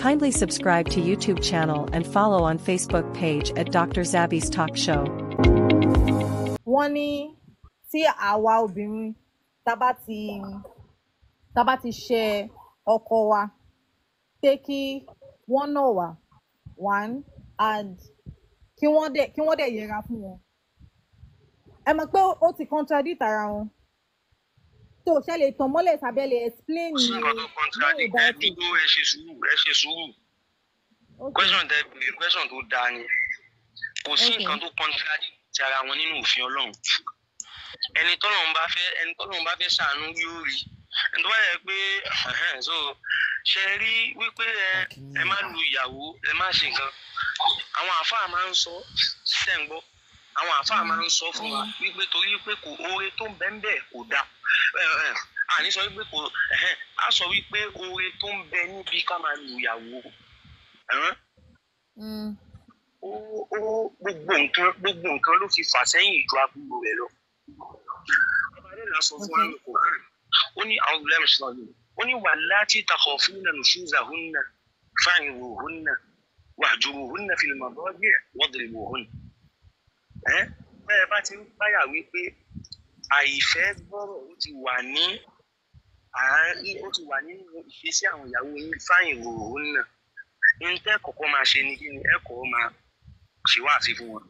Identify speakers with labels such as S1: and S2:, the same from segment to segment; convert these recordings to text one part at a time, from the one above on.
S1: Kindly subscribe to YouTube channel and follow on Facebook page at Dr. Zabby's Talk Show.
S2: Wọ́n ní tí àwa obìnrin tá bá ti ṣe ọkọ wa pé kí wọ́n nà wá one and kí wọ́n dẹ̀ yẹra fún wọn. Ẹ mọ̀ pé ó ti contradict ara wọn. So ṣe lè tàn mọ́lẹ̀ tàbí lè explain ní
S3: nǹkan tó contradict ẹ dúró ẹ ṣe sùúrù. Question tó dáa ni. Kò sí nǹkan tó contradict ti ara wọn nínú òfin Ọlọ́run. Ẹni tọ́lọ́run bá fẹ́ ṣàánú yóò rí. Ẹni tó bá yẹ pé so ṣe rí wípé ẹ má lu ìyàwó ẹ má ṣe nǹkan. Àwọn àfáà máa ń sọ sẹ́ǹgbọ́. Àwọn àfáà máa ń sọ fún wa wípé torí pé kò oore tó ń bẹ kò dáa. Àní sọ wípé kò á sọ wípé oore tó ń bẹ níbi ká máa lu ìyàwó. Gbogbo nǹkan ló fi fà sẹ́yìn ìjọ agbúgbò rẹ̀ lọ. Ọbàdé là sọ fún àwọn Kùránì. Ó ní àwọn ọ̀gbìn ẹ̀mí yìí. Ó ní wallati takhafuna nushuzahunna fa'izuhunna wahjuruhunna fil madaji' wadribuhunna. Bẹ́ẹ̀ bá ti ń báyà wípé àìfẹ́ gbọ́rọ̀ ó ti wà nínú ìṣesí àwọn ìyàwó yín fa'izuhunna. Ní tẹ́ kọ̀kọ́ máa ṣe ni kí ni ẹ kọ́ máa ṣe wáàsí fún wọn.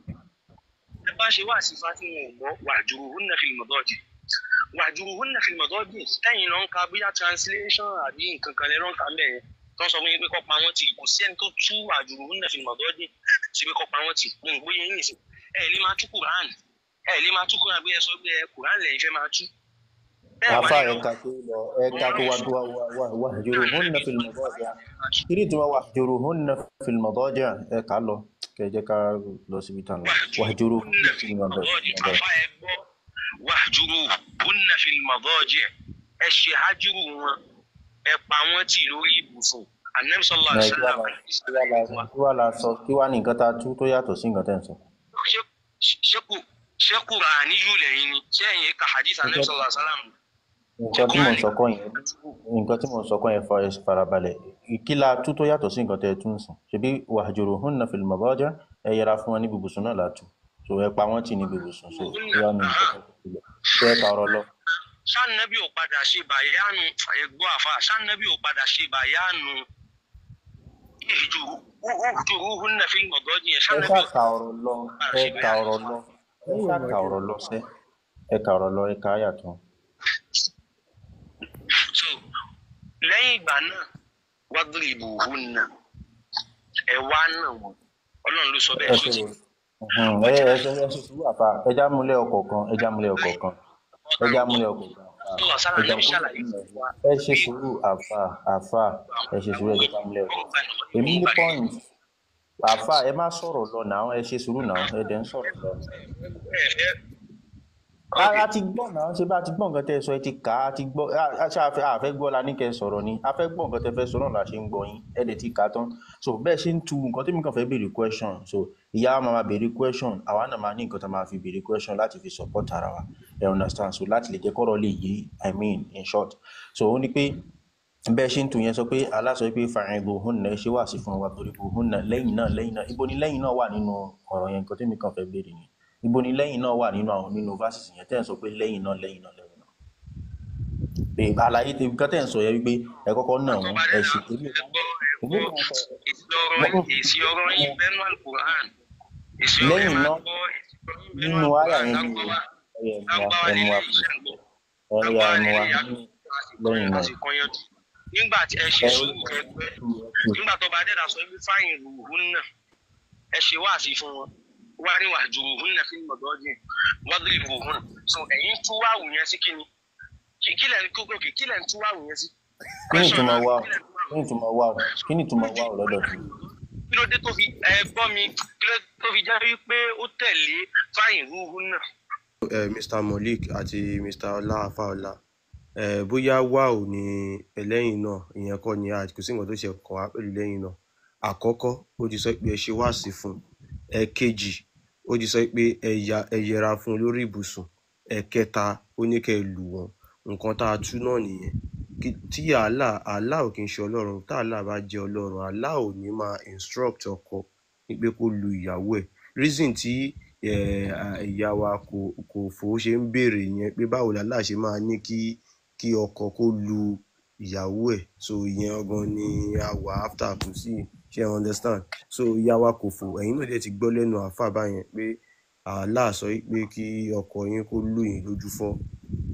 S3: Ẹ bá ṣe wáàsí fún wọn gbọ́ wahjuruhunna fil madaji'. Wahjuruhunna fil madaji' tẹ́yìn lọ ń ka bóyá translation àbí nǹkan kan lẹ́rọ̀ ń ka mẹ́rin tó ń sọ fún yín pé kọ́ pa wọ́n tì. Kò sí ẹni tó tú wahjuruhunna fil madaji' sí pé kọ́ pa wọ́n tì. Mo ń gbóyè yín nìsín. Ẹ lè máa tú Quran. Ẹ lè máa tú Quran bí ẹ sọ pé Quran lẹ́yìn fẹ́ máa tú.
S4: Afa ẹ̀ka tó wahjuruhunna fil madaji'. Kiri tí wọ́n wahjuruhunna fil madaji' ẹ̀ka lọ kẹjẹ ká lọ síbi tán lọ. Wahjuruhunna fil madaji'.
S3: Afa ẹ gbọ́ wahjuruhunna fil madaji'. Ẹ ṣe hajuru wọn. Ẹ pa wọ́n tì lórí ibùsùn. Ànábì sallallahu alaihi wasallam.
S4: Kí wá ní nǹkan tá a tú tó yàtọ̀ sí nǹkan tẹ́ ń sọ.
S3: Ṣé Kùránì yìí lẹ́yìn ni? Ṣé ẹ̀yin ka hadith Ànábì sallallahu alaihi wasallam?
S4: Nǹkan tí mo sọ kọ́ yẹn farabalẹ̀. Kí la tú tó yàtọ̀ sí nǹkan tẹ́ ẹ tún sùn. Ṣebí wahjuruhunna fil madaji' ẹ yẹra fún wọn ní ibùsùn náà látú. So ẹ pa wọ́n tì ní ibùsùn. So ìyá mi ṣe é kàrọ̀ lọ.
S3: Ṣánnábì ò padà ṣe bàyánu ẹ̀gbọ́n àfa. Ṣánnábì ò padà ṣe bàyánu wahjuruhunna fil madaji'.
S4: Ẹ ṣàkà ọ̀rọ̀ lọ. Ẹ kà ọ̀rọ̀ lọ ẹ kà áyà tán.
S3: So lẹ́yìn ìgbà náà wadribuhunna ẹ wá náà wọn Ọlọ́run ló sọ bẹ́ẹ̀ sóti.
S4: Ẹ ṣe sùúrù àfa ẹja múlẹ̀ ọ̀kọ̀ọ̀kan. Ẹ ṣe sùúrù àfa ẹ ṣe sùúrù ẹja múlẹ̀ ọ̀kọ̀ọ̀kan. Èmi ní point àfa ẹ má sọ̀rọ̀ lọ náà ẹ ṣe sùúrù náà ẹ dẹ̀ ń sọ̀rọ̀ lọ. A ti gbọ́ náà ṣe bá ti gbọ́ nǹkan tẹ́ ẹ sọ ẹ ti kà á ti gbọ́ àfẹ́ gbọ́ la ní kẹ́ ẹ sọ̀rọ̀ ni a fẹ́ gbọ́ nǹkan tẹ́ fẹ́ sọ náà la ṣe ń gbọ́ yín ẹ dẹ̀ ti kà á tán so bẹ́ẹ̀ ṣe ń tu nǹkan tí mi kàn fẹ́ béèrè question so ìyá wa máa béèrè question àwa náà máa ní nǹkan tá máa fi béèrè question láti fi support ara wa ẹ understand so láti lè jẹ́ kọ́rọ̀ lè yé I mean in short so ó ní pé bẹ́ẹ̀ ṣe ń tu yẹn sọ pé Allah sọ pé fa'izuhunna ẹ ṣe wá sí fún wa wadribuhunna lẹ́yìn náà ibo ni lẹ́yìn náà wà nínú ọ̀rọ̀ yẹn nǹkan tí mi kàn fẹ́ béèrè ni ibo ni lẹ́yìn náà wà nínú verses yẹn tẹ́ ẹ̀ sọ pé lẹ́yìn náà pé àlàyé tèmi kan tẹ́ ẹ̀ sọ yẹn wípé ẹ kọ́kọ́ náà wọ́n ẹ ṣe torí
S3: èsì ọ̀rọ̀ yín bẹ́nu Al-Qur'an
S4: lẹ́yìn náà nínú àyà yẹn ni ẹmu wa lẹ́yìn náà.
S3: Nígbà tí ẹ ṣe sùúrù ẹgbẹ́ nígbà tó bá dẹ́dà sọ ibi fáyìn ruhunna ẹ ṣe wáàsí fún wọn wá ní wahjuruhunna fil madaji' wadribuhunna so ẹ̀yin tú wáwù yẹn sí kíni kílẹ̀ ń tú wáwù yẹn sí.
S4: Kí ni ìtumọ̀ wáwù lọ́dọ̀ tí.
S3: Kí ló dé tó fi gbọ́ mi kí ló tó fi jẹ́ wípé ó tẹ̀lé fáyìn ruhunna.
S5: Mr. Malik àti Mr. Ọlá Afáọlá bóyá wáwù ni ẹlẹ́yìn náà ìyẹn kọ́ ni kò sí nǹkan tó ṣe kàn wá pẹ̀lú lẹ́yìn náà àkọ́kọ́ ó ti sọ pé ẹ ṣe wáàsí fún ẹ̀kejì ó ti sọ pé ẹ yẹra fún lórí ibùsùn ẹ̀kẹta ó ní kẹ́ lù wọ́n nǹkan tá a tú náà nìyẹn tí Allah ò kí ń ṣe ọlọ́run, tá Allah bá jẹ́ ọlọ́run, Allah ò ní máa instruct ọkọ ní pé kó lu ìyàwó ẹ̀. Reason tí ìyá wa kò fò ṣe ń béèrè yẹn pé báwo Allah ṣe máa ní kí ọkọ kó lu ìyàwó ẹ̀, so ìyẹn ọgbọ́n ni a wà after kò sí ṣe understand. So ìyá wa kò fò, ẹ̀yin náà dẹ̀ ti gbọ́ lẹ́nu àáfà báyẹn pé Allah sọ pé kí ọkọ yín kó lù yín lójú fọ́,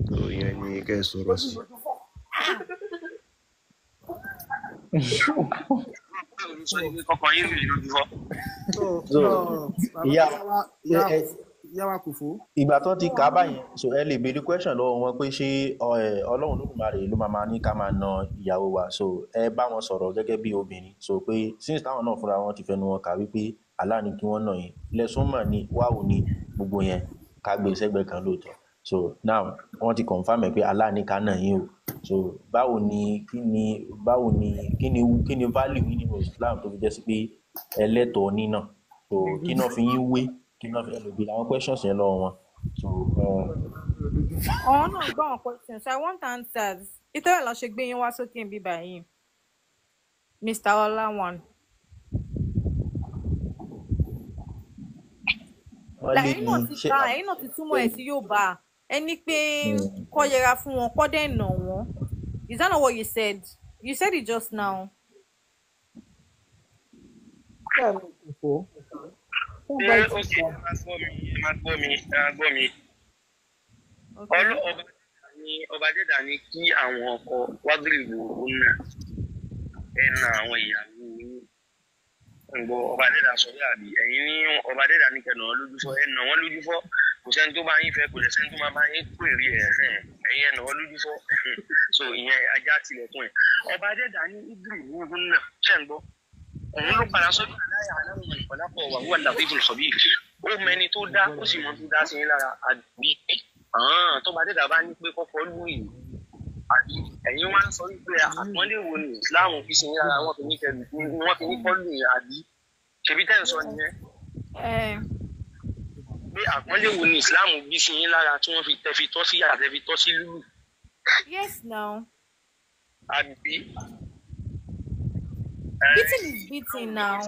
S5: so ìyẹn ni kẹ́ ẹ sọ̀rọ̀ sí.
S6: Ìyá wa kò fò.
S4: Ìgbà tó ti kà á báyẹn, so ẹ lè béèrè question lọ́wọ́ wọn pé ṣé Ọlọ́run Olódùmarè ló máa ní ká máa na ìyàwó wa, so ẹ bá wọn sọ̀rọ̀ gẹ́gẹ́ bí obìnrin, so pé since táwọn náà fúnra wọn ti fẹnu wọn kà wípé Allah ní kí wọ́n nà yín, lẹ́sùn mọ̀ ní wáwù ní gbogbo yẹn ká gbé sẹ́gbẹ̀ kan lóòótọ́. So now wọ́n ti confirm ẹ̀ pé Allah ní ká nà yín o, so báwo ni kí ni value yín nínú Islam tó fi jẹ́ sí pé ẹlẹ́tọ̀ọ́ nínà, so kí náà fi yín wé, kí náà fi ẹlòmí àwọn questions yẹn lọ́wọ́ wọn. So
S2: náà gbọ́ àwọn questions, I want answers. Ìtọ́rẹ̀ lọ ṣe gbé yín wá sókè bí báyìí, Mr. Olawan. ẹ̀yin náà ti túmọ̀ ẹ̀ sí Yorùbá, ẹni pé kó yẹra fún wọn, kó dẹ̀ nà wọ́n. Is that not what you said? You said it just now.
S3: Ọba dẹ́dà ní kí àwọn ọkọ wágìrìbù ọ̀nà ẹ̀nà àwọn ìyàwó ǹgbọ́ ọba dẹ́dà sọ bí àbí ẹ̀yin ní ọba dẹ́dà ní kẹ̀nà wọn lójú fọ́, ẹ̀nà wọn lójú fọ́, kò sẹ́ni tó bá yín fẹ́, kò lè sẹ́ni tó máa bá yín pèrè ẹ̀yin ẹ̀nà wọn lójú fọ́, so ìyẹn ajá tilẹ̀kùn ẹ̀. ọba dẹ́dà ní ìgbìrì ọ̀nà ṣẹ́ ń gbọ́, òun ló padà sọ́jú aláya aláwọ̀ ìpọ̀lápọ̀ wà wọ́n làbí ìfọ̀sọ̀bí, ó mẹni tó dá ó sì mọ tó dá sí yín lára, àbí tó bá dẹ́dà bá ní pé kọ́kọ́ lù yìí, àbí ẹ̀yin wá ń sọ wípé àpọ́nlé wo ni Islam fi sí yín lára, wọ́n fi ní kọ́ lù yìí, àbí ṣebí tẹ́ ń sọ nìyẹn pé àpọ́nlé wo ni Islam bí sí yín lára tí wọ́n fi tẹ́ fi tọ́ sí yàrá tẹ́ fi tọ́ sí lùlù.
S2: Yes, now.
S3: Àbí.
S2: Beating is beating now.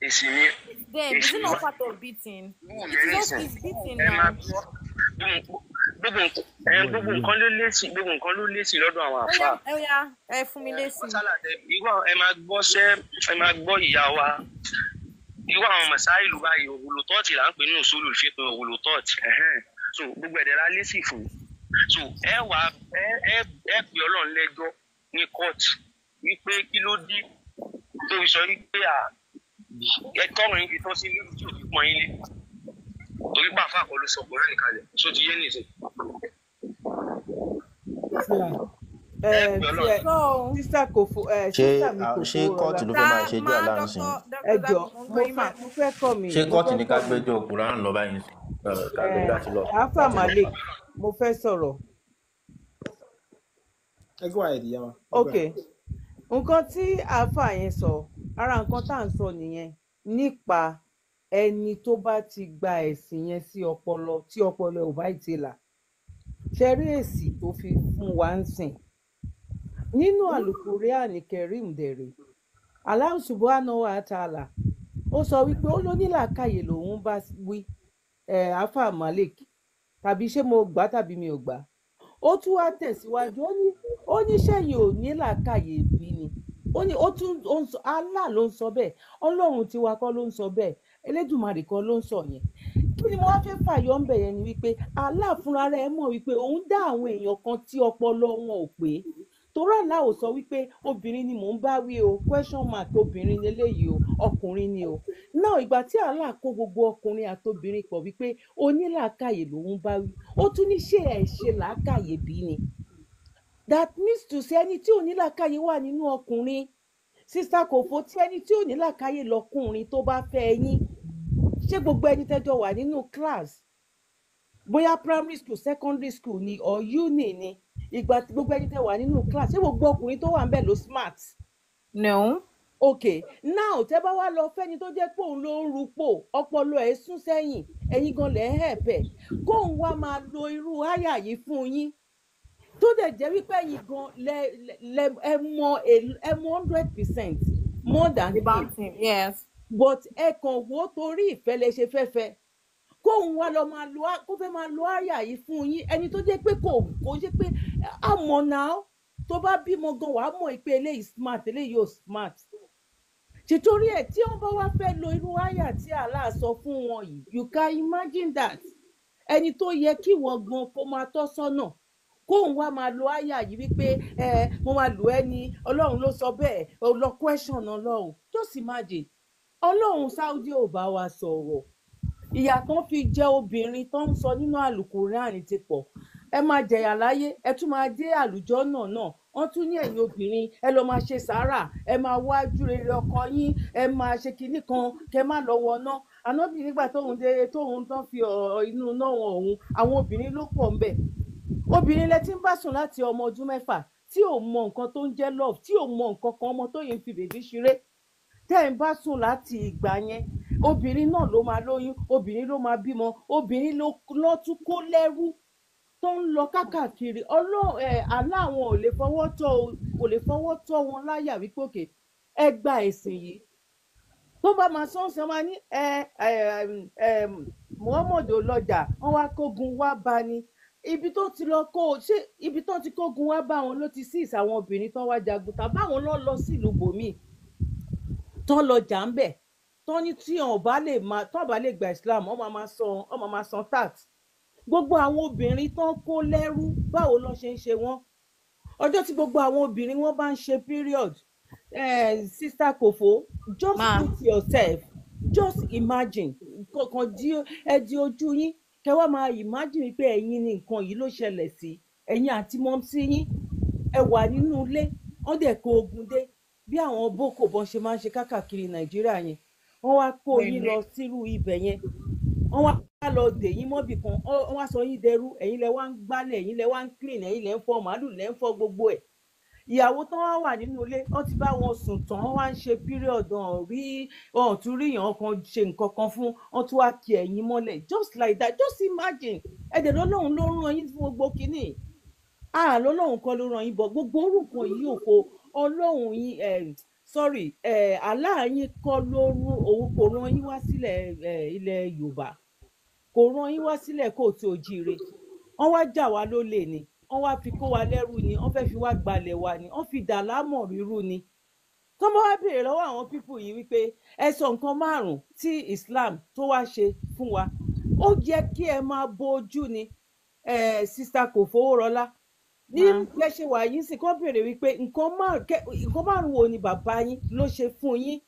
S3: Èsì ni.
S2: Then is it not part of beating? It's beating now.
S3: Gbogbo nǹkan ló lésì lọ́dọ̀ àwọn àfà.
S2: Ẹ fún mi lésì.
S3: Ẹ máa gbọ́ ìyá wa. Irú àwọn mọ̀sáìlú báyìí òwúlò tọ́ọ̀tì là ń pè ní òṣòlù fífẹ́ òwúlò tọ́ọ̀tì. So gbogbo ẹ̀dẹ̀ la lésì fún. So ẹ pè Ọlọ́run lẹ́jọ́ ní kóòtù wípé kí ló dé tó sọ wípé ẹ̀tọ́rùn yín fi tọ́ sí lórí tí ò fi pọ́n yín lé. Torí pàfà kọ́ ló sọ pọ̀rọ̀ nìkalẹ̀ tó ti yé nìṣẹ́.
S6: Sísá kò fò
S4: ṣé kóòtù ló fẹ́ máa ṣẹjọ́ aláǹsìn?
S6: Ẹ jọ mo fẹ́ kọ́ mi.
S4: Ṣé kóòtù ní ká gbẹ́jọ́ Kùránì lọ báyìí sí?
S6: Alfa Malik, mo fẹ́ sọ̀rọ̀.
S7: Ẹ gbọ́ àìdí yá wa.
S6: Ok, nǹkan tí Alfa yẹn sọ, ara nǹkan tá à ń sọ nìyẹn nípa ẹni tó bá ti gba ẹ̀sìn yẹn sí ọpọlọ tí ọpọlọ ò bá ti là. Ṣe rí èsì tó fi fún wa ń sìn nínú Al-Qur'an Karim dẹ̀rẹ̀, Allah subhanahu wa ta'ala ó sọ wípé ó lónílàákàyè lòun bá wí Alfa Malik, tàbí ṣé mo gbà tàbí mi ò gbà. Ó tún wá tẹ̀síwájú, ó ní sẹ́yìn ò ní làákàyè bí ni, Allah ló ń sọ bẹ́ẹ̀, Ọlọ́run tiwa kọ́ ló ń sọ bẹ́ẹ̀, Elédùmarè kọ́ ló ń sọ yẹn. Kí ni mo wá fẹ́ fàyọ ń bẹ̀ yẹn ni wípé Allah fúnra rẹ̀ mọ̀ wípé òun dá àwọn èèyàn kan tí ọpọlọ wọn ò pé. Torí Allah ò sọ wípé obìnrin ni mò ń bá wí o, question mark obìnrin leléyìí o, ọkùnrin ni o. Náà ìgbà tí Allah kó gbogbo ọkùnrin àtobìnrin pọ̀ wípé onílàákàyè lòun bá wí, ó tún ní ṣé ẹ̀ ṣe làákàyè bí ni. That means to say ẹni tí onílàákàyè wà nínú ọkùnrin, Sister Kofo, tí ẹni tí onílàákàyè lọkùnrin tó bá fẹ́ yín, ṣé gbogbo ẹni tẹ́jọ wà nínú class, bóyá primary school, secondary school ni or uni ni, ìgbà tí gbogbo ẹni tẹ́ wà nínú class, ṣé gbogbo ọkùnrin tó wà ń bẹ̀ ló smart?
S2: No.
S6: Okay, now tẹ́ bá wá lọ fẹ́ni tó jẹ́ pé òun ló ń rúpò, ọpọlọ ẹ̀ sún sẹ́yìn, ẹ̀yin gan lẹ̀ ń hẹ̀pẹ̀, kóun wá máa lo irú háyà yìí fún yín. tó dẹ̀ jẹ́ wípé ẹ̀yin gan ẹ mọ 100% more than him.
S2: Yes.
S6: But ẹ kàn wò torí ìfẹ́ lẹ ṣe fẹ́fẹ́ kóun wá lọ máa lo kó fẹ́ máa lo àyà yìí fún yín ẹni tó jẹ́ pé kò jẹ́ pé àmọ́ náà tó bá bímọ gan wàá mọ̀ pé eléyìí smart eléyìí ò smart títorí ẹ̀ tí wọ́n bá wá fẹ́ lo irú àyà tí Allah sọ fún wọn yìí you can imagine that ẹni tó yẹ kí wọ́n gan kó máa tọ́ sọ́nà kóun wá máa lo àyà yìí wípé mo máa lò ẹ́ ní ọlọ́run ló sọ bẹ́ẹ̀ ó lọ question ọlọ́run just imagine ọlọ́run Saudi ò bá wa sọ̀rọ̀ ìyà tán fi jẹ obìnrin tó ń sọ nínú àlùkùránì ti pọ̀ ẹ máa jẹ̀yà láyé ẹ tún máa dé àlùjọ náà wọ́n tún ní ẹ̀yin obìnrin ẹ lọ máa ṣe sàárà ẹ máa wájú rere ọkọ yín ẹ máa ṣe kinní kan kẹ má lọ wọná ànábì nígbà tóun tán fi inú náà wọn òun àwọn obìnrin ló pọ̀ ń bẹ̀ obìnrin lẹ ti ń bá sùn láti ọmọ ọdún 6 tí ò mọ nǹkan tó ń jẹ́ love tí ò mọ nǹkan kan ọmọ tó yẹn fi bèbí ṣeré tẹ́ ẹ̀ ń bá sùn láti ìgbà yẹn obìnrin náà ló máa lóyún obìnrin ló máa bímọ obìnrin ló tún kó lẹ́rú tó ń lọ káàkiri àná àwọn ò lè fọwọ́ tọ́ wọn láyà wípé òkè ẹ gba ẹ̀sìn yìí tó bá máa sọ́ọ̀sì máa ní Muhammad olọ́jà wọ́n wá kógun wá bá ní ibi tó ti lọ ibi tó ti kógun wá bá wọn ló ti sí ìsàwọn obìnrin tó wá jagun tàbí àwọn lọ sílùú bòmíì tó lọ jà ń bẹ̀ tó ní tí wọn bá lè gba Islam wọ́n máa san tax gbogbo àwọn obìnrin tó ń kó lẹ́rú báwo ló ṣe ń ṣe wọ́n ọjọ́ tí gbogbo àwọn obìnrin wọn bá ń ṣe period sister Kofo just put yourself just imagine kankan di ojú yín kẹwàá máa imagine pé ẹ̀yin ni nǹkan yìí ló ṣẹlẹ̀ sí ẹ̀yin àti mọ́mísí yín ẹ wà nínú ilé wọ́n dẹ̀ kó ogun dé bí àwọn boko bọ́n ṣe máa ń ṣe káàkiri Nàìjíríà yẹn wọ́n wá kó yín lọ sírú ibẹ̀ yẹn wọ́n wá lọ dè yín mọ́bì kan wọ́n wá sọ yín dẹrú ẹ̀yin lẹ wá ń gbálẹ̀ ẹ̀yin lẹ wá ń clean ẹ̀yin lẹ ń fọ màálù lẹ ń fọ gbogbo ẹ̀ ìyàwó tán wá wà nínú ilé wọ́n ti bá wọn sùn tán wọ́n wá ń ṣe period wọn tún rí yàn kan ṣe nǹkan kan fún wọn tún wá kí ẹ̀yin mọ́lẹ̀ just like that just imagine ẹ̀dẹ̀ lọ́lọ́run ló rán yín fún gbogbo kínní lọ́lọ́run kọ́ ló rán yín bọ̀ gbogbo orúkọ yìí ò kó ọlọ́run yín aláàyín kọ́ ló òun kò rán yín wá sílẹ̀ ilẹ̀ Yorùbá kò rán yín wá sílẹ̀ kó tí ò jíire wọ́n wá jà wá lólè ni wọ́n wá fi kó wa lẹ́rú ni wọ́n fẹ́ fi wá gbalẹ̀ wa ni wọ́n fi dà lámọ̀ rírú ni tó bá wá béèrè lọ́wọ́ àwọn pípù yìí wípé ẹ sọ nǹkan 5 tí Islam tó wá ṣe fún wa ó jẹ́ kí ẹ máa bójú ni sister Kofowórọlá ní lẹ́ṣẹ̀ wà yín sì kọ́ béèrè wípé nǹkan 5 wo ni bàbá yín ló ṣe fún yín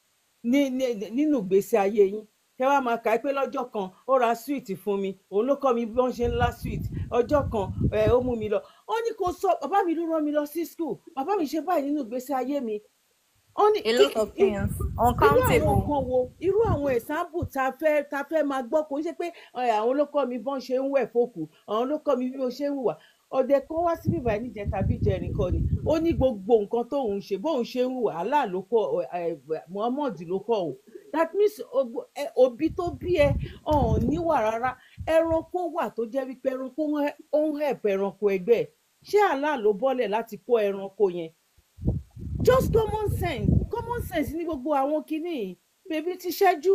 S6: nínú ìgbésí ayé yín kẹ wá máa kà á pé lọ́jọ́ kan ó ra sweet fún mi òun ló kọ́ mi bí wọ́n ṣe ń lá sweet ọjọ́ kan ó mú mi lọ ó ní kó sọ bàbá mi ló rán mi lọ sí school bàbá mi ṣe báyìí nínú ìgbésí ayé mi ó ní
S2: a lot of things uncountable
S6: irú àwọn example tá fẹ́ máa gbọ́ kò ń ṣe pé àwọn ló kọ́ mi bọ́n ṣe ń wẹ̀ fòkù àwọn ló kọ́ mi bí mo ṣe ń hùwà ọdẹ kan wá síbí báyìí níjẹ tàbí jẹrin kan ni ó ní gbogbo nǹkan tóun ṣe bóun ṣe ń hùwà Allah ló kọ́ Muhammad ló kọ́ o that means òbí tó bí ẹ ọ̀hún níwà rárá ẹranko wà tó jẹ́ wípé ẹranko ó ń help ẹranko ẹgbẹ́ ṣé Allah ló bọ́lẹ̀ láti kó ẹranko yẹn just common sense ní gbogbo àwọn kinní bèbí ti ṣẹ́jú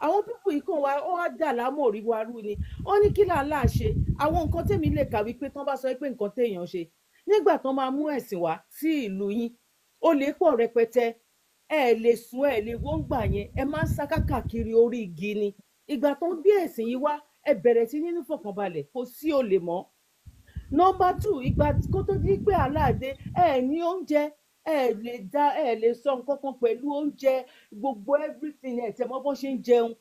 S6: àwọn pípọ̀ yìí kàn wá ó wá dà lámòrí wa rú ni ó ní kí làálà ṣe àwọn nǹkan tèmi lè kà wípé tán bá sọ pé nǹkan téèyàn ṣe nígbà tán máa mú ẹ̀sìn wá sí ìlú yín ó lè pọ̀ rẹpẹtẹ ẹ lè sùn ẹ lè wọ́n gbà yẹn ẹ máa ń sá káàkiri orí igi ni ìgbà tó ń gbé ẹ̀sìn yìí wá ẹ bẹ̀rẹ̀ sí nínú fọkànbalẹ̀ kò sí olè mọ́. Nọ́mbà 2 ìgbà kó tó di pé aláàdé ẹ ní oúnjẹ ẹ lè sọ nǹkan kan pẹ̀lú oúnjẹ gbogbo everything ẹ tẹ̀ mọ́ bó ṣe ń jẹun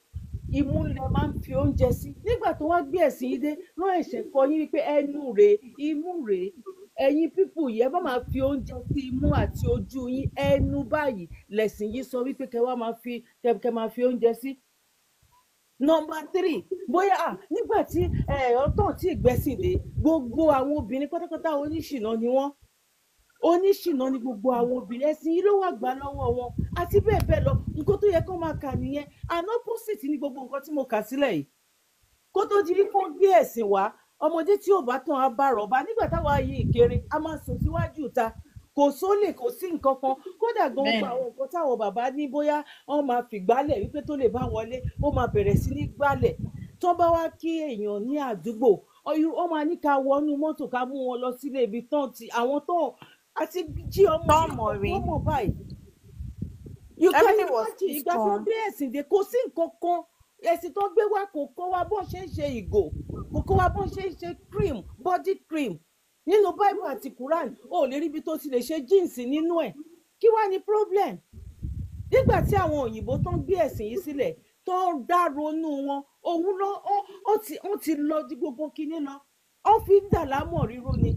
S6: imú lẹ máa ń fi oúnjẹ sí nígbà tó wá gbé ẹ̀sìn yìí dé rán ẹ̀ṣẹ̀ kọ yín wípé ẹnu rèé imú rèé ẹ̀yin pípù yìí ẹ bá máa fi oúnjẹ sí imú àti ojú yín ẹnu báyìí lẹ̀sìn yìí sọ wípé kẹ máa fi oúnjẹ sí. Nọ́mbà 3 bóyá nígbà tí ọtọ̀ tí ìgbẹ́sìn dé gbogbo àwọn obìnrin pátápátá oníṣìnà ni wọ́n oníṣìnà ni gbogbo àwọn obìnrin ẹ̀sìn yìí ló wà gbà lọ́wọ́ wọn àti bẹ́ẹ̀ bẹ́ẹ̀ lọ nǹkan tó yẹ kó máa kà nìyẹn and opposite ní gbogbo nǹkan tí mo kà sílẹ̀ yìí kó tó di kó gbé ẹ̀sìn wá ọmọdé tí ò bá tán á bá rọ̀bá nígbà táwa yìí kéré a máa sùn síwájú ta kò sólè kò sí nǹkan kan kódà gan gba àwọn nǹkan táwọn bàbá ní bóyá wọn máa fi gbálẹ̀ wípé tó lè bá wọlé ó máa bẹ̀rẹ̀ sí ní gbálẹ̀ tó bá wá kí èèyàn ní àdúgbò ó máa ní ká wọnú mọ́tò ká mú wọn lọ sílé ibi tán ti àwọn tó àti jí ọmọ ọmọ báyìí you can imagine ìgbà tó gbé ẹ̀sìn dé kò sí nǹkan kan ẹ̀sìn tó gbé wá kò kọ́ wa bọ́n ṣe ń ṣe ìgò kò kọ́ wa bọ́n ṣe ń ṣe cream body cream nínú bible àti quran ó lè rí ibi tó ti lè ṣe jíǹsì nínú ẹ̀ kí wá ní problem nígbà tí àwọn òyìnbó tó ń gbé ẹ̀sìn yìí sílẹ̀ tó ń dá ronú wọn òun lọ ó ti lọ di gbogbo kinní lọ ó fi ń dà lámọ̀ ríro ni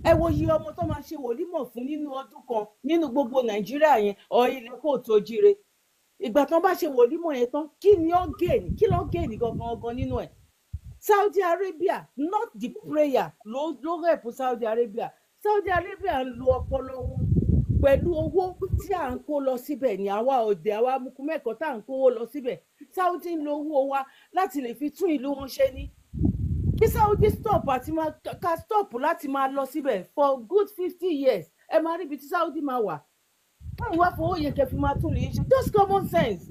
S6: ẹ wo iye ọmọ tó máa ṣe wòlímọ̀ fún nínú ọdún kan nínú gbogbo nàìjíríà yẹn ilẹ̀ kò tó jíire ìgbà tán bá ṣe wòlímọ̀ yẹn tán kí ni ó gèèní kí ló gèèní gangan nínú ẹ̀ Saudi Arabia not the prayer ló rẹ̀pù Saudi Arabia ń lo ọpọlọ wọn pẹ̀lú owó tí à ń kó lọ síbẹ̀ ní àwa òde àwa amukumẹ́kọ̀ọ́ tá à ń kówó lọ síbẹ̀ Saudi ń lo owó wa láti lè fi tún ìlú wọn ṣe ní kí Saudi stop láti máa lọ síbẹ̀ for good 50 years ẹ máa rí ibi tí Saudi máa wà wọ́n wá fowó yẹn kẹfì máa tún lè ṣe just common sense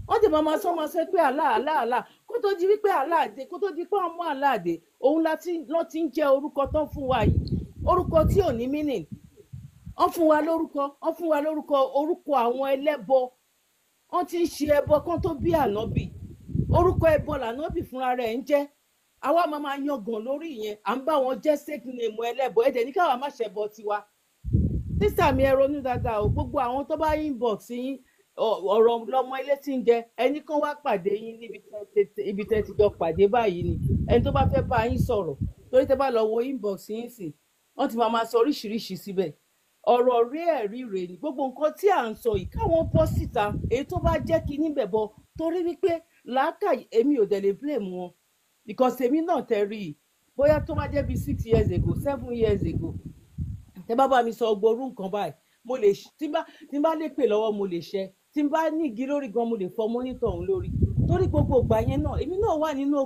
S6: wọ́n ti máa sọ pé Allah kó tó di wípé aláàdé kó tó di pé ọmọ aláàdé òun lọ ti ń jẹ́ orúkọ tán fún wa yìí orúkọ tí ò ní meaning wọ́n fún wa lórúkọ orúkọ àwọn ẹlẹ́bọ wọ́n ti ń ṣe ẹbọ kán tó bí ànábì orúkọ ẹbọ lànábì fúnra rẹ̀ ń jẹ́ àwa máa yangàn lórí ìyẹn à ń bá wọn jẹ́ sake name ẹlẹ́bọ ẹ̀dẹ̀ ní káwa má ṣẹbọ tiwa sísà mi ẹ ronú dáadáa o gbogbo àwọn tó bá inbox yín ọ̀rọ̀ lọmọ ilé tí ń jẹ ẹni kan wá pàdé yín níbi ibi tẹ́ ti jọ pàdé báyìí ni ẹni tó bá fẹ́ bá yín sọ̀rọ̀ torí tẹ́ bá lọ wo inbox yín sí wọ́n ti máa sọ oríṣiríṣi síbẹ̀ ọ̀rọ̀ rí ẹ̀rí rè ní gbogbo nǹkan tí à ń sọ yìí káwọn bọ́ síta èyí tó bá jẹ́ kí níbẹ̀ bọ torí wípé làákàyè èmi ò dẹ̀ lè blame wọn because èmi náà tẹ̀ rí i bóyá tó bá jẹ́ bí 6 years ago 7 years ago tẹ́ bá mi sọ gbórú nǹkan báyìí mo lè tí n bá lè pè lọ́wọ́ mo lè ṣe tí n bá ní igi lórí gan mo lè fọ mọ́nítọ̀ òun lórí torí gbogbo ìgbà yẹn náà èmi náà wà nínú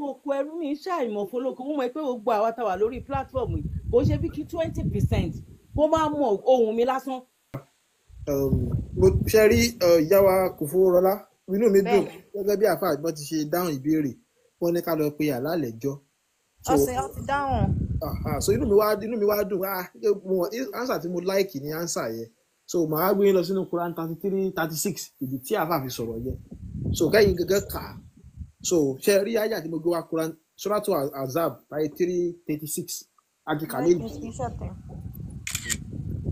S6: oko ẹrú mi ń ṣàìmọ̀ fọlọ́kọ mo mọ̀ pé gbogbo àwa tá wà lórí platform yìí kò ṣe bí kí 20% kó máa mọ ohun mi lásán.
S7: mo ṣe rí ìyá wa kò fowó rọlá inú mi dùn gẹ́gẹ́ bí àfa àgbọn ti ṣe dáhùn ìbéèrè wọn ní ká lọ pe àlálẹ́jọ́.
S2: ọ̀sẹ̀ ọtí dáhùn.
S7: so inú mi wá dùn ánsà tí mo láìkì ní ánsà yẹn so màá gbé yín lọ sínú Quran 33-36 ìdí tí àfa fi sọ̀rọ̀ yẹn so kẹ́yìn gẹ́gẹ́ kà á so ṣe rí àyà tí mo gbé wá Quran Suratu Azab 33-36 àjùkà lẹ́yìn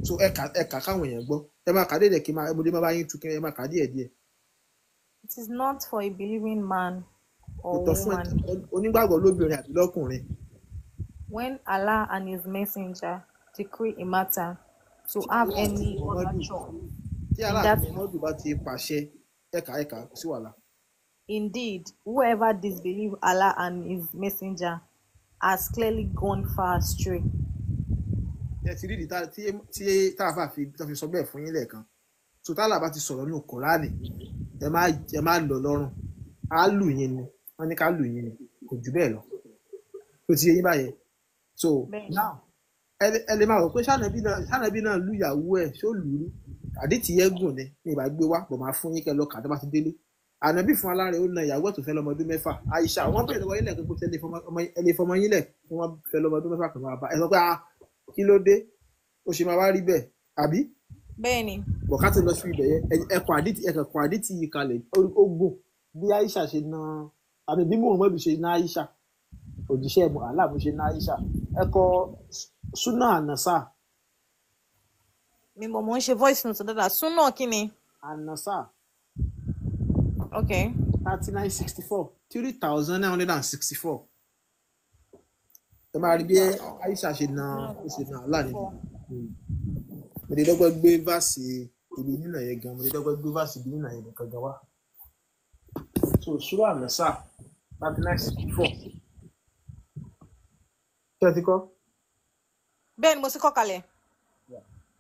S7: so ẹ̀ka káwọn èèyàn gbọ́ ẹ máa kà dédé kí ọmọdé máa bá yín tu kí ẹ máa kà díẹ̀.
S2: It is not for a believing man or woman.
S7: Onígbàgbọ́ lóbìnrin àti lọ́kùnrin.
S2: When Allah and his messenger decree a matter to have any other choice.
S7: Tí Allah àti Muhammadu bá ti pàṣẹ ẹ̀ka sí wàhálà.
S2: Indeed, whoever disbelieves Allah and his messenger has clearly gone far astray.
S7: Ẹ ti rí ìdí tí táàfà fi sọ bẹ́ẹ̀ fún yín lẹ́ẹ̀kan. So tálà bá ti sọ̀rọ̀ nínú Kùránì ẹ má lọ lọ́rùn á lù yín ni wọ́n ní ká lù yín ni kò jù bẹ́ẹ̀ lọ tó ti yé yín báyẹn so now ẹ lè máa rò pé sànàbí náà lù ìyàwó ẹ̀ ṣó lù ú àdìtì yẹn gùn ni ní ìbá gbé wá bọ̀ máa fún yín kẹ́ lọ kà tó bá ti délé ànábì fún aláàrẹ ó na ìyàwó ẹ̀ tó fẹ́ lọ́mọdún 6 Àìṣà wọ́n bẹ̀rẹ̀ lọ́wọ́ ilẹ̀ pé ẹ lè fọmọ yín lẹ̀ kí wọ́n fẹ́ lọ́mọdún 6 pẹ̀lú àbá ẹ sọ pé kí ló dé ó ṣe máa wá rí bẹ́ẹ̀ àbí.
S2: Bẹ́ẹ̀ni.
S7: Bọ̀kátì lọ sí ibẹ̀ yẹn ẹ̀kọ́ àdìtì yìí kalẹ̀ ogun bí Aisha ṣe na àmì bí Muhammadu ṣe na Aisha òjíṣẹ́ Allah ṣe na Aisha ẹ̀kọ́ Súnà Ànàsà.
S2: Mi mọ̀ ń ṣe voice note dáadáa Súnà kí ni.
S7: Ànàsà.
S2: Okay.
S7: 3964 3964. Ẹ máa rí bí Aisha ṣe na Allah nínú. Mo lè dọ́gbọ́n gbé vaasi ibi nínú ẹ̀yẹ gan mo lè dọ́gbọ́n gbé vaasi ibi nínú ẹ̀yẹ nìkan gan wá. So Surah An-Nisa 3964. Ṣé ẹ ti kọ́?
S2: Bẹ́ẹ̀ ni mo ti kọ́ kalẹ̀.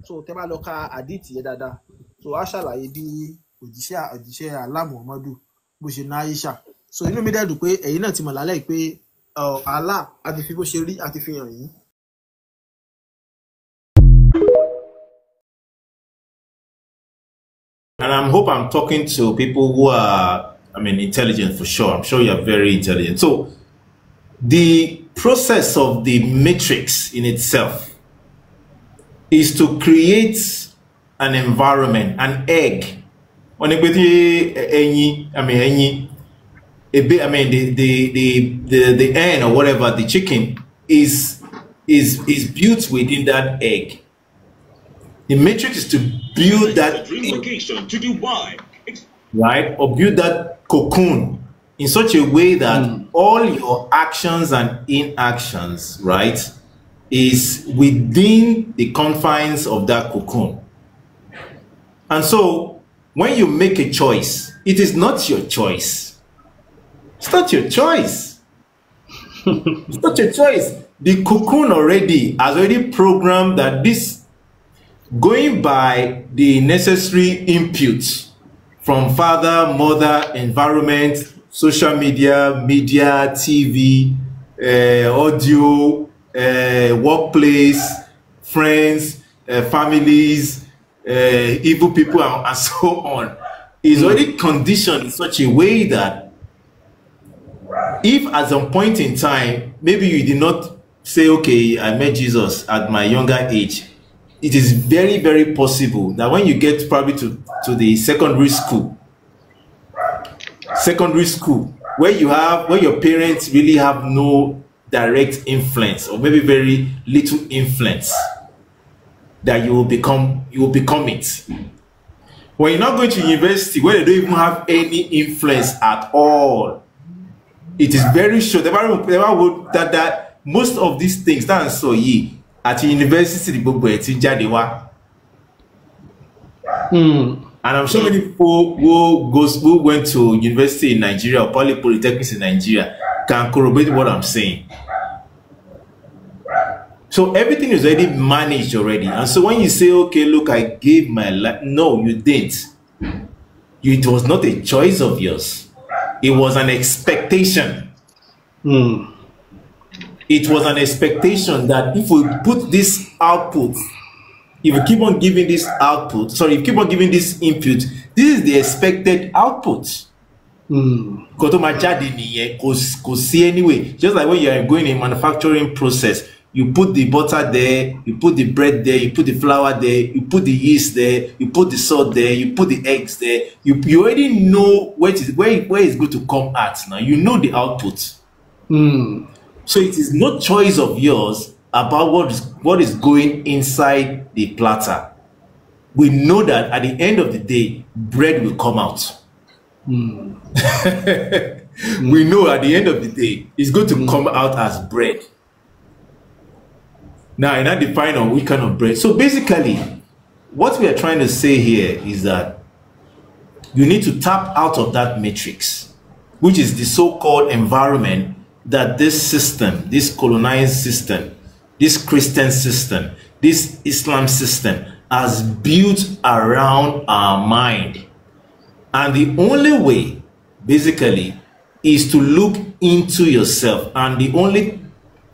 S7: So tẹ́ bá lọ ka àdìtì yẹn dáadáa so a ṣàlàyé bí òjíṣẹ́ Allah Muhammadu bó ṣe ná Aisha so inú mi dẹ̀ dùn pé ẹ̀yin náà ti mọ̀ lálẹ́ yìí pé Allah àti fi bó ṣe rí àti fi hàn yín.
S8: And I hope I'm talking to people who are, I mean, intelligent for sure. I'm sure you're very intelligent. So the process of the matrix in itself is to create an environment, an egg. I mean, the hen or whatever, the chicken is built within that egg. The matrix is to build that right, or build that cocoon in such a way that all your actions and inactions, right, is within the confines of that cocoon. And so when you make a choice, it is not your choice. It's not your choice. It's not your choice. The cocoon has already programmed that this, going by the necessary inputs from father, mother, environment, social media, TV, audio, workplace, friends, families, evil people, and so on, is already conditioned in such a way that if at some point in time, maybe you did not say, okay, I met Jesus at my younger age, it is very, very possible that when you get probably to the secondary school, where your parents really have no direct influence, or maybe very little influence, that you will become it. When you're not going to university, where they don't even have any influence at all, it is very sure that most of these things that so ye at university and I'm sure many people who went to university in Nigeria or polytechnics in Nigeria can corroborate what I'm saying. So everything is already managed already. And so when you say, okay, look, I gave my life, no, you didn't. It was not a choice of yours. It was an expectation. It was an expectation that if we put this output, if you keep on giving this output, if you keep on giving this input, this is the expected output. Anyway, just like when you are going in manufacturing process, you put the butter there, you put the bread there, you put the flour there, you put the yeast there, you put the salt there, you put the eggs there. You already know where it's going to come at now. You know the output. So it is no choice of yours about what is going inside the platter. We know that at the end of the day, bread will come out. We know at the end of the day, it's going to come out as bread. Now, I now define on which kind of bread. So basically, what we are trying to say here is that you need to tap out of that matrix, which is the so-called environment that this system, this colonized system, this Christian system, this Islam system has built around our mind. And the only way, basically, is to look into yourself. And the only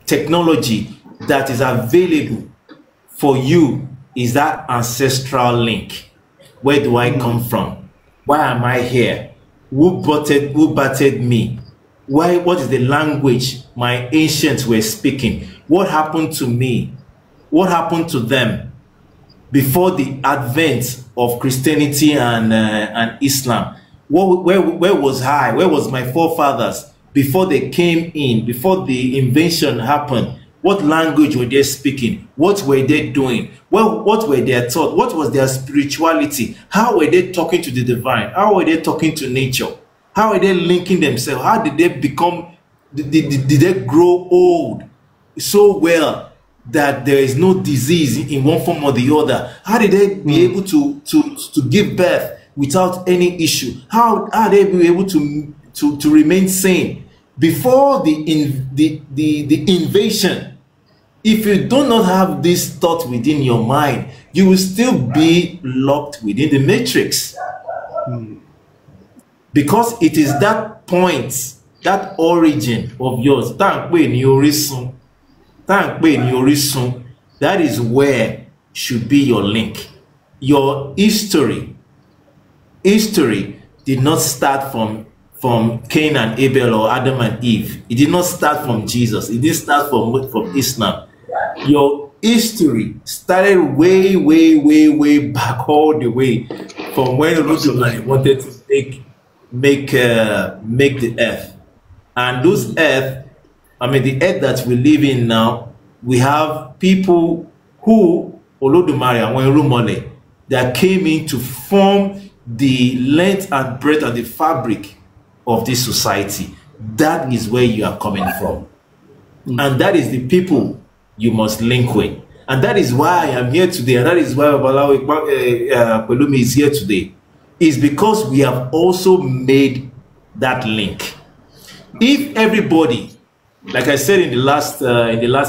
S8: technology that is available for you is that ancestral link. Where do I come from? Why am I here? Who battered me? What is the language my ancients were speaking? What happened to me? What happened to them before the advent of Christianity and Islam? Where was I? Where was my forefathers before they came in, before the invention happened? What language were they speaking? What were they doing? What were their thoughts? What was their spirituality? How were they talking to the divine? How were they talking to nature? How are they linking themselves? How did they become, did they grow old so well that there is no disease in one form or the other? How did they be able to give birth without any issue? How are they be able to remain sane before the invasion? If you do not have this thought within your mind, you will still be locked within the matrix. because it is that point, that origin of yours, that is where should be your link. Your history did not start from Cain and Abel or Adam and Eve. It did not start from Jesus. It didn't start from Islam. Your history started way back, all the way from when Olodumare wanted to make the earth. And those earth, the earth that we live in now, we have people who Olodumare and Wenrumole that came in to form the length and breadth and the fabric of this society. That is where you are coming from. And that is the people you must link with. And that is why I am here today. And that is why Babalawo Pelumi is here today. Is because we have also made that link. If everybody, like I said in the last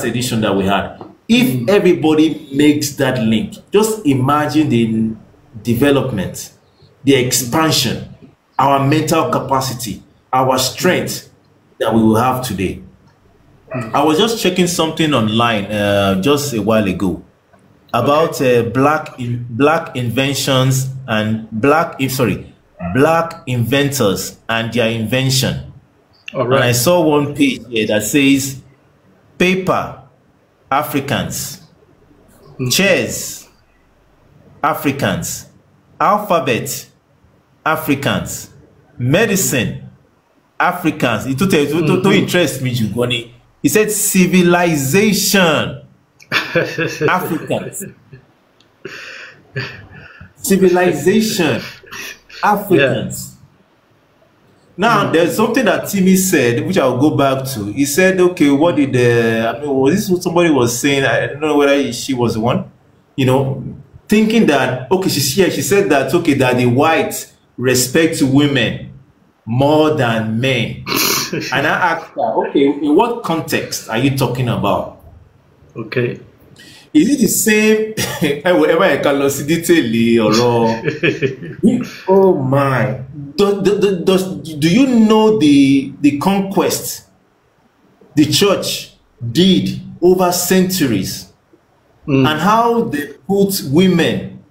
S8: edition that we had, if everybody makes that link, just imagine the development, the expansion, our mental capacity, our strength that we will have today. I was just checking something online just a while ago about black inventions and black inventors and their invention.
S9: All right.
S8: And I saw one page here that says paper, Africans, chairs, Africans, alphabet, Africans, medicine, Africans. It to interest me, Jugoni. He said civilization, Africans. Civilization, Africans. Yeah. Now, there's something that Timmy said, which I'll go back to. He said, okay, what did was this what somebody was saying? I don't know whether she was the one, thinking that, okay, she said that, okay, that the whites respect women more than men. And I asked her, okay, in what context are you talking about?
S9: Okay.
S8: Is it the same? Whatever I can see detail or oh my! Do you know the conquest the church did over centuries, and how they put women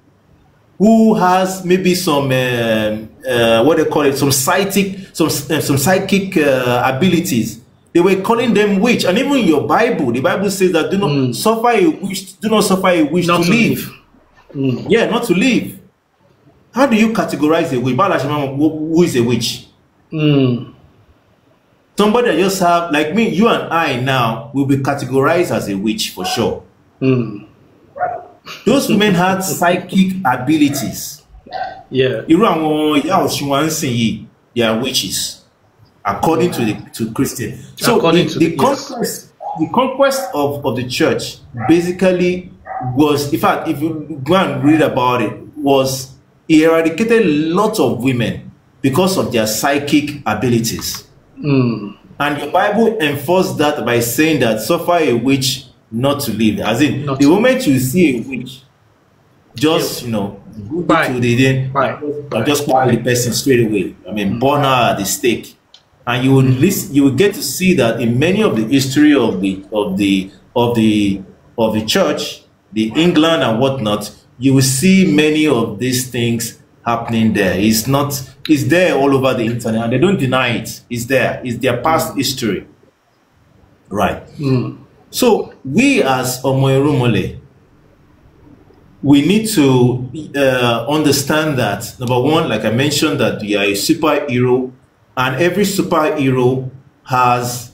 S8: who has maybe some what they call it, some psychic abilities? They were calling them witch, and even in your Bible, the Bible says that do not suffer a witch to live. Yeah, not to live. How do you categorize a witch? Who is a witch? Somebody that just have, like me, you and I now will be categorized as a witch for sure. Those women had psychic abilities.
S9: Yeah.
S8: They are witches. According to Christian. So the conquest of the church basically was, in fact, if you go and read about it, was eradicated lots of women because of their psychic abilities. And your Bible enforced that by saying that suffer a witch not to live. As in, the moment you see a witch, just go to the den, just call the person straight away. Burn her at the stake. And you will get to see that in many of the history of the church, the England and whatnot, you will see many of these things happening there. It's there all over the internet, and they don't deny it. It's there. It's their past history. Right. So we as Omoerumole, we need to understand that, number one, like I mentioned, that we are a superhero. And every superhero has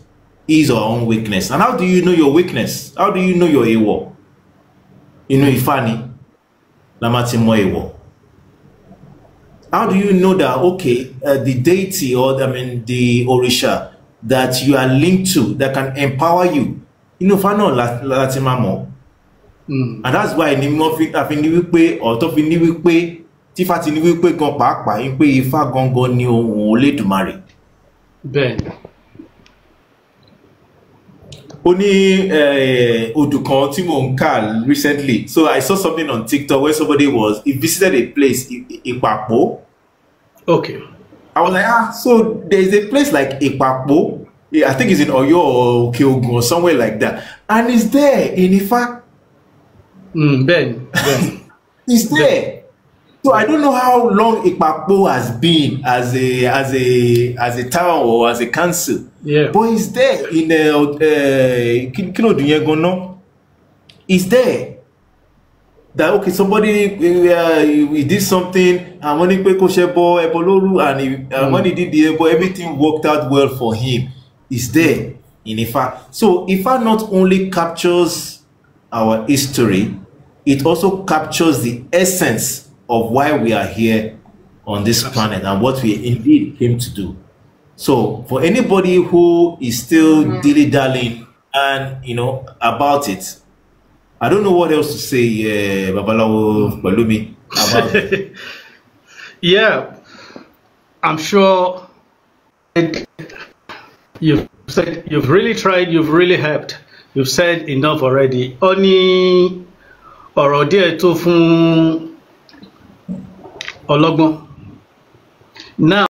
S8: his or her own weakness. And how do you know your weakness? How do you know your AWO? Ifani, Lamatimo AWO. How do you know that, okay, the deity or, the Orisha that you are linked to, that can empower you? Fano Latimamo. And that's why Tífà ní wípé gan pàápàá ń pé Ifá gangan ni ohun Olódùmarè.
S9: Bẹ́ẹ̀.
S8: Ó ní odù kan tí mò ń kà recently. So I saw something on TikTok where he visited a place, Ìpàpọ̀.
S9: Okay.
S8: I was like, so there's a place like Ipapo, I think it's in Oyo or Kyogun or somewhere like that, and it's there in Ifa.
S9: Ben.
S8: It's there. So I don't know how long Ipapo has been as a town or as a council.
S9: Yeah.
S8: But it's there in Kilo Dunyegono. It's there. That okay, somebody he did something, and when he and when he did the Ebo, everything worked out well for him. It's there in Ifa. So Ifa not only captures our history, it also captures the essence of why we are here on this planet and what we indeed came to do. So for anybody who is still dilly-dallying and about it, I don't know what else to say, Babalawo Balumi, about it.
S9: Yeah, I'm sure you've really tried, you've really helped. You've said enough already. Oni ọ̀rọ̀ díẹ̀ tó fún ọlọ́gbọ́n. Now